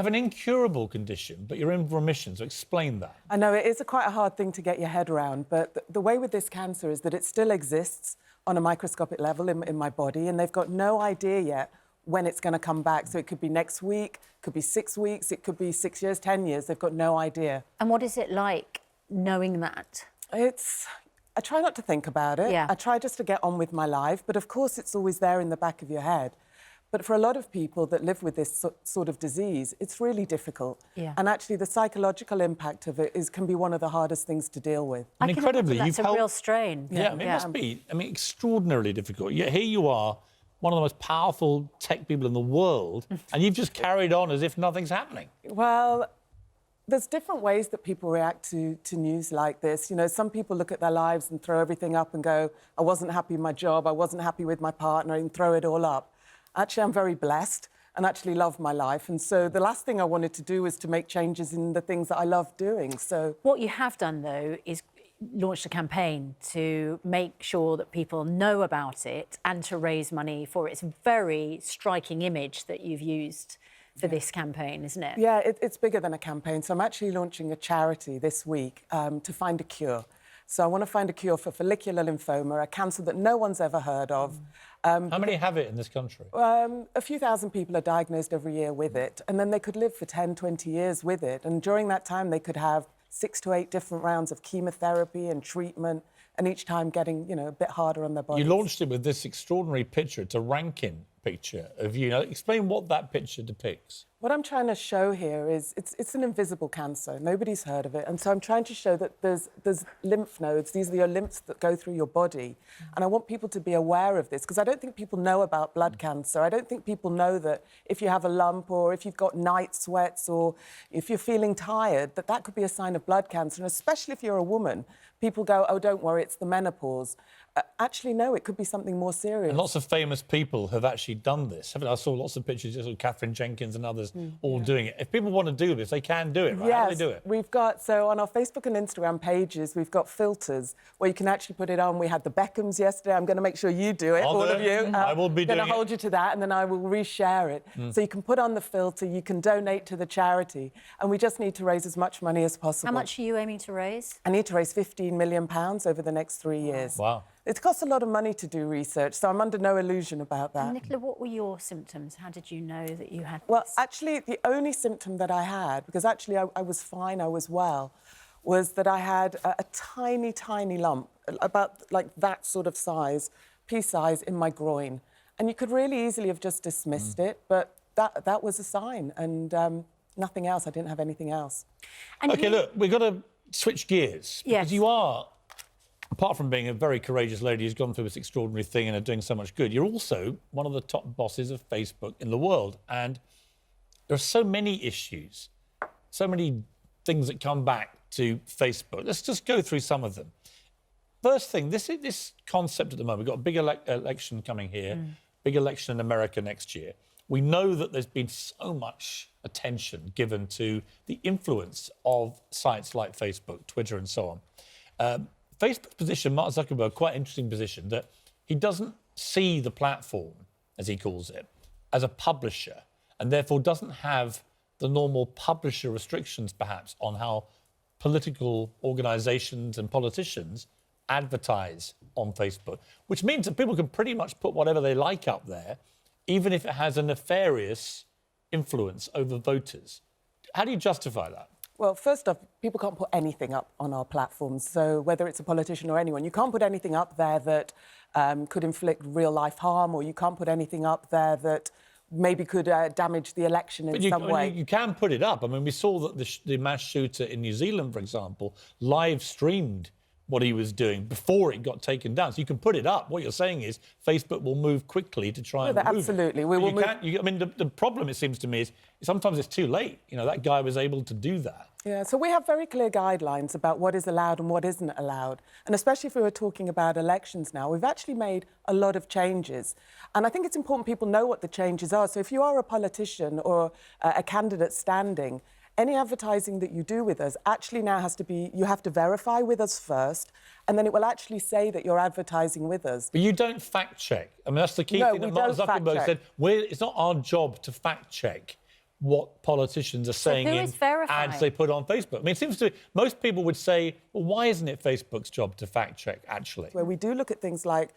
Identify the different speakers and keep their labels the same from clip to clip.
Speaker 1: have an incurable condition, but you're in remission, so explain that.
Speaker 2: I know it is quite a hard thing to get your head around, but the way with this cancer is that it still exists on a microscopic level in my body, and they've got no idea yet when it's going to come back. So it could be next week, could be 6 weeks, it could be 6 years, 10 years. They've got no idea.
Speaker 3: And what is it like knowing that?
Speaker 2: I try not to think about it.
Speaker 3: Yeah.
Speaker 2: I try just to get on with my life, but of course it's always there in the back of your head. But for a lot of people that live with this sort of disease, it's really difficult.
Speaker 3: Yeah.
Speaker 2: And actually the psychological impact of it can be one of the hardest things to deal with.
Speaker 1: And incredibly,
Speaker 3: that's a real strain.
Speaker 1: Yeah, it must be, extraordinarily difficult. Yet here you are, one of the most powerful tech people in the world, and you've just carried on as if nothing's happening.
Speaker 2: Well, there's different ways that people react to news like this. You know, some people look at their lives and throw everything up and go, I wasn't happy with my job, I wasn't happy with my partner, and throw it all up. Actually, I'm very blessed and actually love my life. And so the last thing I wanted to do was to make changes in the things that I love doing. So
Speaker 3: what you have done, though, is launched a campaign to make sure that people know about it and to raise money for it. It's a very striking image that you've used for this campaign, isn't it?
Speaker 2: Yeah, it's bigger than a campaign. So I'm actually launching a charity this week to find a cure. So I want to find a cure for follicular lymphoma, a cancer that no one's ever heard of.
Speaker 1: How many have it in this country?
Speaker 2: A few thousand people are diagnosed every year with it, and then they could live for 10, 20 years with it. And during that time, they could have 6 to 8 different rounds of chemotherapy and treatment, and each time getting, you know, a bit harder on their bodies.
Speaker 1: You launched it with this extraordinary picture. It's a ranking picture of you. Now, explain what that picture depicts.
Speaker 2: What I'm trying to show here is it's an invisible cancer. Nobody's heard of it. And so I'm trying to show that there's lymph nodes. These are your lymphs that go through your body. And I want people to be aware of this, because I don't think people know about blood cancer. I don't think people know that if you have a lump or if you've got night sweats or if you're feeling tired, that could be a sign of blood cancer. And especially if you're a woman, people go, oh, don't worry, it's the menopause. Actually, no, it could be something more serious.
Speaker 1: And lots of famous people have actually done this. I saw lots of pictures of Catherine Jenkins and others all doing it. If people want to do this, they can do it, right?
Speaker 2: Yes,
Speaker 1: How do they do it?
Speaker 2: We've got, so on our Facebook and Instagram pages, we've got filters where you can actually put it on. We had the Beckhams yesterday. I'm going to make sure you do it, all of you.
Speaker 1: I will be doing it.
Speaker 2: I'm going to hold you to that, and then I will reshare it. So you can put on the filter, you can donate to the charity, and we just need to raise as much money as possible.
Speaker 3: How much are you aiming to raise?
Speaker 2: I need to raise £15 million over the next 3 years.
Speaker 1: Wow.
Speaker 2: It costs a lot of money to do research, so I'm under no illusion about that.
Speaker 3: And Nicola, what were your symptoms? How did you know that you had
Speaker 2: Well,
Speaker 3: this?
Speaker 2: actually, the only symptom that I had, because actually I was fine, I was well, was that I had a tiny, tiny lump, about like that sort of size, pea size, in my groin. And you could really easily have just dismissed it, but that was a sign, and nothing else. I didn't have anything else.
Speaker 3: And
Speaker 1: OK, look, we've got to switch gears.
Speaker 3: Yes.
Speaker 1: Because you are, apart from being a very courageous lady who's gone through this extraordinary thing and are doing so much good, you're also one of the top bosses of Facebook in the world. And there are so many issues, so many things that come back to Facebook. Let's just go through some of them. First thing, this concept at the moment, we've got a big election coming here, big election in America next year. We know that there's been so much attention given to the influence of sites like Facebook, Twitter and so on. Facebook's position, Mark Zuckerberg, quite interesting position, that he doesn't see the platform, as he calls it, as a publisher, and therefore doesn't have the normal publisher restrictions, perhaps, on how political organisations and politicians advertise on Facebook, which means that people can pretty much put whatever they like up there, even if it has a nefarious influence over voters. How do you justify that?
Speaker 2: Well, first off, people can't put anything up on our platforms. So whether it's a politician or anyone, you can't put anything up there that could inflict real-life harm, or you can't put anything up there that maybe could damage the election in some way.
Speaker 1: You can put it up. I mean, we saw that the mass shooter in New Zealand, for example, live-streamed what he was doing before it got taken down. So you can put it up. What you're saying is Facebook will move quickly to try and remove
Speaker 2: absolutely.
Speaker 1: it.
Speaker 2: We will move.
Speaker 1: I mean, the problem, it seems to me, is sometimes it's too late. You know, that guy was able to do that.
Speaker 2: Yeah, so we have very clear guidelines about what is allowed and what isn't allowed. And especially if we were talking about elections now, we've actually made a lot of changes. And I think it's important people know what the changes are. So if you are a politician or a candidate standing, any advertising that you do with us actually now has to be, you have to verify with us first, and then it will actually say that you're advertising with us.
Speaker 1: But you don't fact check. I mean, that's the key thing that Mark Zuckerberg said. It's not our job to fact check what politicians are saying
Speaker 3: who
Speaker 1: in
Speaker 3: is verifying?
Speaker 1: ads they put on Facebook. I mean, it seems to most people would say, well, why isn't it Facebook's job to fact check, actually?
Speaker 2: Where we do look at things like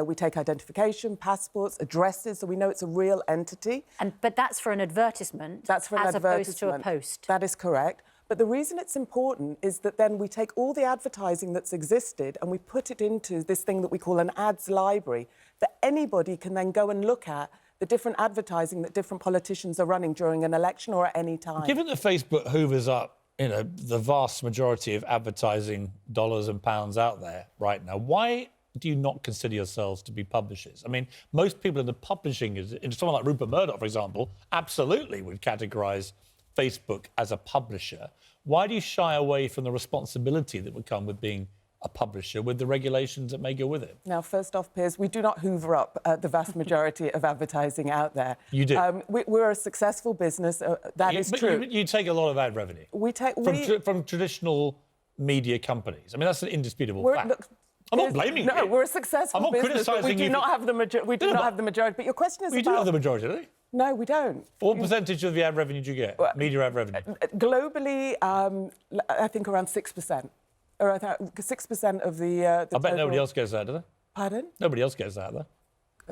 Speaker 2: we take identification, passports, addresses, so we know it's a real entity.
Speaker 3: But that's for an advertisement.
Speaker 2: That's for an
Speaker 3: as opposed to a post.
Speaker 2: That is correct. But the reason it's important is that then we take all the advertising that's existed and we put it into this thing that we call an ads library that anybody can then go and look at the different advertising that different politicians are running during an election or at any time.
Speaker 1: Given that Facebook hoovers up, you know, the vast majority of advertising dollars and pounds out there right now, why do you not consider yourselves to be publishers? I mean, most people in the publishing, someone like Rupert Murdoch, for example, absolutely would categorise Facebook as a publisher. Why do you shy away from the responsibility that would come with being a publisher, with the regulations that may go with it?
Speaker 2: Now, first off, Piers, we do not hoover up the vast majority of advertising out there.
Speaker 1: You do?
Speaker 2: We're a successful business. That is true.
Speaker 1: You take a lot of ad revenue from traditional media companies. I mean, that's an indisputable fact.
Speaker 2: Look,
Speaker 1: I'm not blaming you.
Speaker 2: No, we're a successful
Speaker 1: I'm not
Speaker 2: business, but we
Speaker 1: criticising
Speaker 2: do
Speaker 1: you.
Speaker 2: not have the majority. We do not have the majority. But your question is
Speaker 1: You
Speaker 2: about...
Speaker 1: do have the majority, don't you?
Speaker 2: No, we don't.
Speaker 1: What percentage of the ad revenue do you get? Media ad revenue?
Speaker 2: Globally, I think around 6%. Or I think 6% of the
Speaker 1: I bet
Speaker 2: total...
Speaker 1: nobody else gets that, do they?
Speaker 2: Pardon?
Speaker 1: Nobody else gets that, though.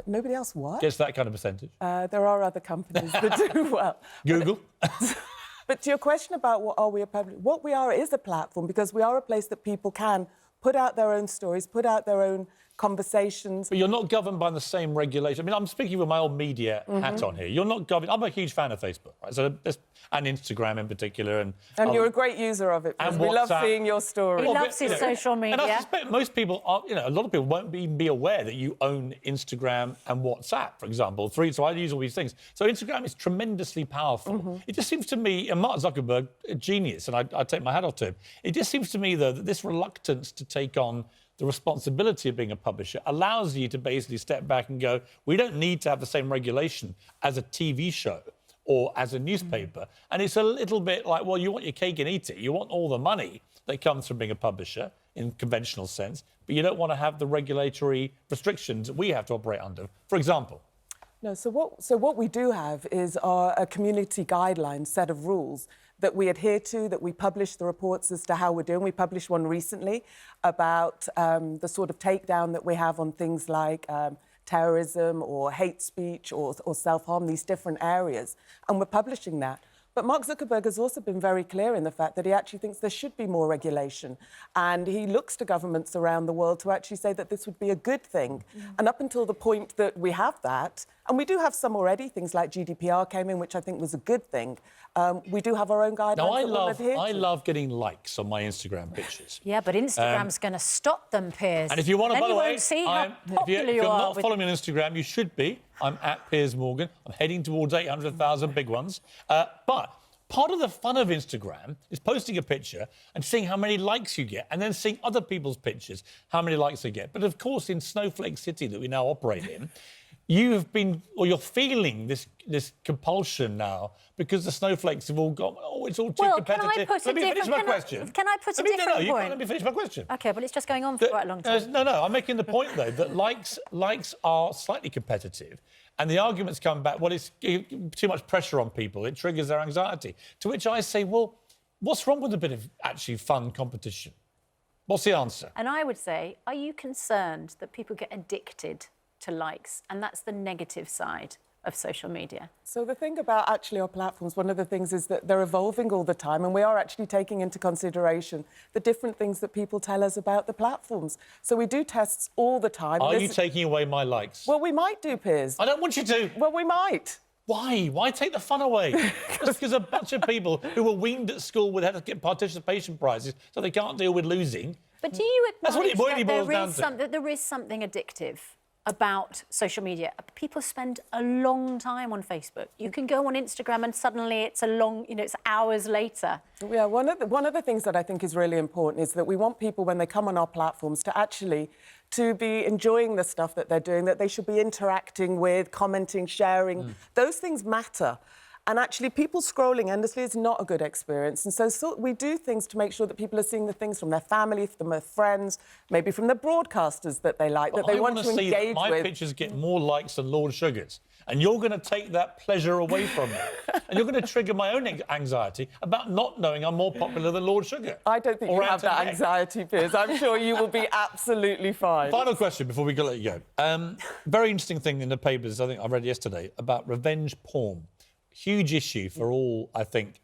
Speaker 2: Nobody else what?
Speaker 1: Gets that kind of percentage.
Speaker 2: There are other companies that do well.
Speaker 1: Google.
Speaker 2: But to your question about what we are is a platform, because we are a place that people can put out their own stories, put out their own conversations.
Speaker 1: But you're not governed by the same regulation. I mean, I'm speaking with my old media hat on here. You're not governed. I'm a huge fan of Facebook, right? So and Instagram in particular, and
Speaker 2: you're a great user of it.
Speaker 1: And
Speaker 2: We love
Speaker 1: WhatsApp.
Speaker 2: seeing your stories.
Speaker 3: He loves his social media.
Speaker 1: And I suspect most people are, you know, a lot of people won't even be aware that you own Instagram and WhatsApp, for example. So I use all these things. So Instagram is tremendously powerful. It just seems to me, and Mark Zuckerberg, a genius, and I take my hat off to him. It just seems to me, though, that this reluctance to take on the responsibility of being a publisher allows you to basically step back and go, we don't need to have the same regulation as a TV show or as a newspaper. And it's a little bit like, well, you want your cake and eat it. You want all the money that comes from being a publisher in conventional sense, but you don't want to have the regulatory restrictions that we have to operate under. For example.
Speaker 2: No, so what we do have is a community guideline set of rules that we adhere to, that we publish the reports as to how we're doing. We published one recently about the sort of takedown that we have on things like terrorism or hate speech or self-harm, these different areas. And we're publishing that. But Mark Zuckerberg has also been very clear in the fact that he actually thinks there should be more regulation. And he looks to governments around the world to actually say that this would be a good thing. And up until the point that we have that, and we do have some already, things like GDPR came in, which I think was a good thing. We do have our own guidelines.
Speaker 1: Now,
Speaker 2: I
Speaker 1: love getting likes on my Instagram pictures.
Speaker 3: Yeah, but Instagram's going to stop them, Piers.
Speaker 1: And if you want to, by the way,
Speaker 3: won't see how popular
Speaker 1: if you're
Speaker 3: you are
Speaker 1: not following me on Instagram, you should be. I'm at Piers Morgan. I'm heading towards 800,000 big ones. But part of the fun of Instagram is posting a picture and seeing how many likes you get, and then seeing other people's pictures, how many likes they get. But of course, in Snowflake City that we now operate in, you're feeling this compulsion now because the snowflakes have all gone, it's all too competitive. Let me finish my question.
Speaker 3: Can I put a different point?
Speaker 1: Let me finish my question.
Speaker 3: OK, but it's just going on for quite a long time.
Speaker 1: No, I'm making the point, though, that likes are slightly competitive. And the arguments come back, well, it's too much pressure on people. It triggers their anxiety. To which I say, well, what's wrong with a bit of actually fun competition? What's the answer?
Speaker 3: And I would say, are you concerned that people get addicted to likes? And that's the negative side of social media.
Speaker 2: So the thing about actually our platforms, one of the things is that they're evolving all the time, and we are actually taking into consideration the different things that people tell us about the platforms. So we do tests all the time.
Speaker 1: Are you taking away my likes?
Speaker 2: Well, we might do, Piers.
Speaker 1: I don't want you to.
Speaker 2: Well, we might.
Speaker 1: Why? Why take the fun away? Just because a bunch of people who were weaned at school would have to get participation prizes so they can't deal with losing.
Speaker 3: But do you acknowledge
Speaker 1: that
Speaker 3: there is something addictive about social media? People spend a long time on Facebook. You can go on Instagram and suddenly it's it's hours later.
Speaker 2: Yeah, one of the things that I think is really important is that we want people, when they come on our platforms, to be enjoying the stuff that they're doing, that they should be interacting with, commenting, sharing. Those things matter. And actually, people scrolling endlessly is not a good experience. And so we do things to make sure that people are seeing the things from their family, from their friends, maybe from the broadcasters that they like, that they want to engage with.
Speaker 1: My pictures get more likes than Lord Sugar's. and you're going to take that pleasure away from me. And you're going to trigger my own anxiety about not knowing I'm more popular than Lord Sugar.
Speaker 2: I don't think you have that
Speaker 1: Anton Day.
Speaker 2: anxiety, Piers. I'm sure you will be absolutely fine.
Speaker 1: Final question before we let you go. Very interesting thing in the papers, I think I read yesterday, about revenge porn. Huge issue for all, I think,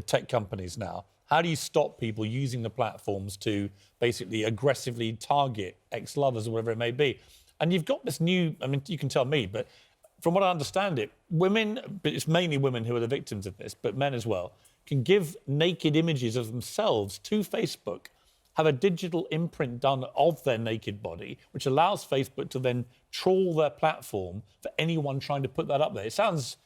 Speaker 1: tech companies now. How do you stop people using the platforms to basically aggressively target ex-lovers or whatever it may be? And you've got this new, I mean, you can tell me, but from what I understand it, women, but it's mainly women who are the victims of this, but men as well, can give naked images of themselves to Facebook, have a digital imprint done of their naked body, which allows Facebook to then trawl their platform for anyone trying to put that up there. It sounds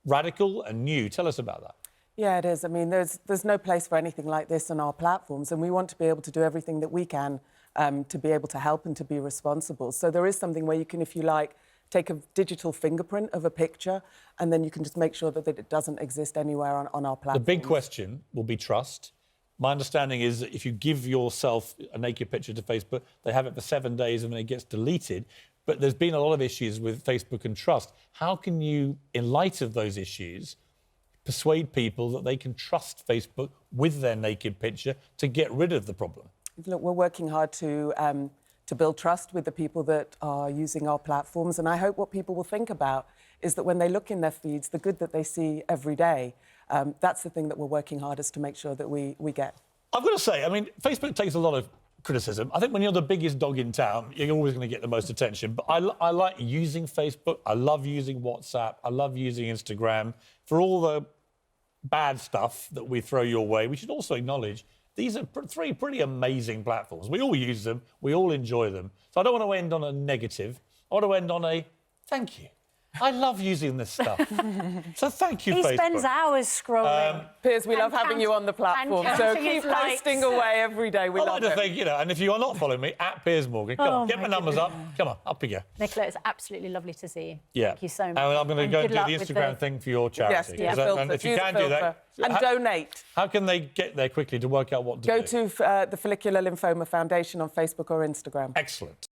Speaker 1: radical and new. Tell us about that.
Speaker 2: Yeah, it is. I mean, there's no place for anything like this on our platforms, and we want to be able to do everything that we can to be able to help and to be responsible. So there is something where you can, if you like, take a digital fingerprint of a picture, and then you can just make sure that it doesn't exist anywhere on our platform.
Speaker 1: The big question will be trust. My understanding is that if you give yourself a naked picture to Facebook, they have it for 7 days and then it gets deleted. But there's been a lot of issues with Facebook and trust. How can you, in light of those issues, persuade people that they can trust Facebook with their naked picture to get rid of the problem?
Speaker 2: Look, we're working hard to build trust with the people that are using our platforms. And I hope what people will think about is that when they look in their feeds, the good that they see every day, that's the thing that we're working hardest to make sure that we get.
Speaker 1: I've got to say, I mean, Facebook takes a lot of criticism. I think when you're the biggest dog in town, you're always going to get the most attention. But I like using Facebook. I love using WhatsApp. I love using Instagram. For all the bad stuff that we throw your way, we should also acknowledge these are three pretty amazing platforms. We all use them. We all enjoy them. So I don't want to end on a negative. I want to end on a thank you. I love using this stuff. So thank you, Facebook.
Speaker 3: He spends hours scrolling.
Speaker 2: Piers, we love having you on the platform, so keep posting away every day. We
Speaker 1: I
Speaker 2: love
Speaker 1: like to
Speaker 2: it.
Speaker 1: think, you know, and if you are not following me, at Piers Morgan, come on, get my numbers up. Come on, up you go.
Speaker 3: Nicola, it's absolutely lovely to see you.
Speaker 1: Yeah.
Speaker 3: Thank you so much.
Speaker 1: And I'm going to go and
Speaker 3: good
Speaker 1: do
Speaker 3: luck
Speaker 1: the
Speaker 3: with
Speaker 1: Instagram thing for your charity.
Speaker 2: Yes,
Speaker 1: And if you can do that...
Speaker 2: And donate.
Speaker 1: How can they get there quickly to work out what to do?
Speaker 2: Go to the Follicular Lymphoma Foundation on Facebook or Instagram.
Speaker 1: Excellent.